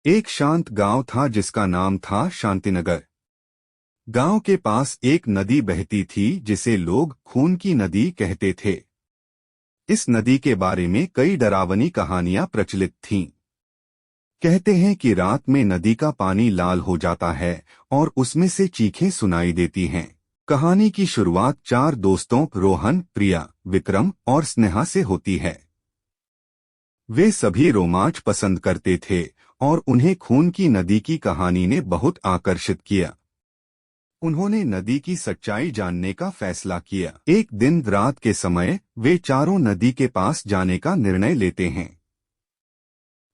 एक शांत गांव था जिसका नाम था शांतिनगर। गांव के पास एक नदी बहती थी जिसे लोग खून की नदी कहते थे। इस नदी के बारे में कई डरावनी कहानियां प्रचलित थीं। कहते हैं कि रात में नदी का पानी लाल हो जाता है और उसमें से चीखें सुनाई देती हैं। कहानी की शुरुआत चार दोस्तों रोहन, प्रिया, विक्रम और स्नेहा से होती है। वे सभी रोमांच पसंद करते थे और उन्हें खून की नदी की कहानी ने बहुत आकर्षित किया। उन्होंने नदी की सच्चाई जानने का फैसला किया। एक दिन रात के समय वे चारों नदी के पास जाने का निर्णय लेते हैं।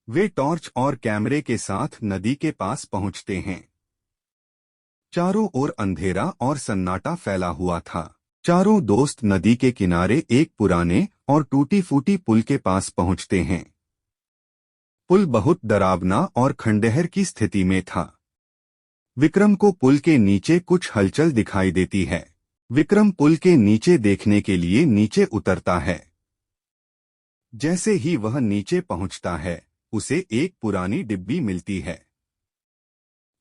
वे टॉर्च और कैमरे के साथ नदी के पास पहुंचते हैं। चारों ओर अंधेरा और सन्नाटा फैला हुआ था। चारों दोस्त नदी के किनारे एक पुराने और टूटी फूटी पुल के पास पहुंचते हैं। पुल बहुत डरावना और खंडहर की स्थिति में था। विक्रम को पुल के नीचे कुछ हलचल दिखाई देती है। विक्रम पुल के नीचे देखने के लिए नीचे उतरता है। जैसे ही वह नीचे पहुंचता है, उसे एक पुरानी डिब्बी मिलती है।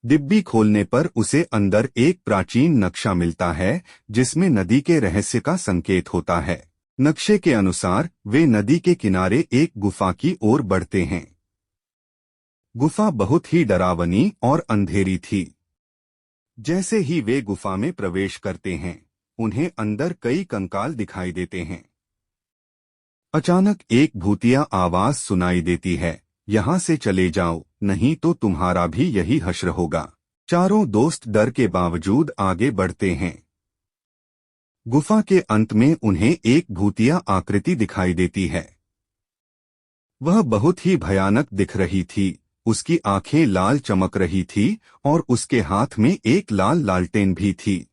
डिब्बी खोलने पर उसे अंदर एक प्राचीन नक्शा मिलता है जिसमें नदी के रहस्य का संकेत होता है। नक्शे के अनुसार वे नदी के किनारे एक गुफा की ओर बढ़ते हैं। गुफा बहुत ही डरावनी और अंधेरी थी। जैसे ही वे गुफा में प्रवेश करते हैं, उन्हें अंदर कई कंकाल दिखाई देते हैं। अचानक एक भूतिया आवाज सुनाई देती है, यहाँ से चले जाओ, नहीं तो तुम्हारा भी यही हश्र होगा। चारों दोस्त डर के बावजूद आगे बढ़ते हैं। गुफा के अंत में उन्हें एक भूतिया आकृति दिखाई देती है। वह बहुत ही भयानक दिख रही थी। उसकी आंखें लाल चमक रही थी और उसके हाथ में एक लाल लालटेन भी थी।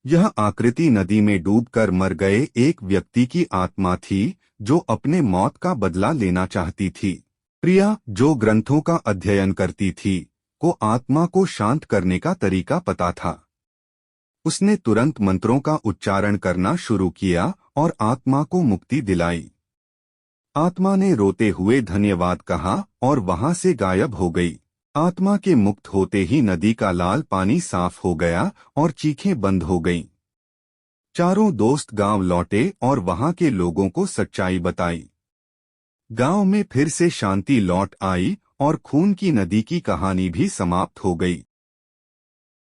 यह आकृति नदी में डूबकर मर गए एक व्यक्ति की आत्मा थी जो अपने मौत का बदला लेना चाहती थी। प्रिया, जो ग्रंथों का अध्ययन करती थी, को आत्मा को शांत करने का तरीका पता था। उसने तुरंत मंत्रों का उच्चारण करना शुरू किया और आत्मा को मुक्ति दिलाई। आत्मा ने रोते हुए धन्यवाद कहा और वहां से गायब हो गई। आत्मा के मुक्त होते ही नदी का लाल पानी साफ हो गया और चीखें बंद हो गईं। चारों दोस्त गांव लौटे और वहां के लोगों को सच्चाई बताई। गांव में फिर से शांति लौट आई और खून की नदी की कहानी भी समाप्त हो गई।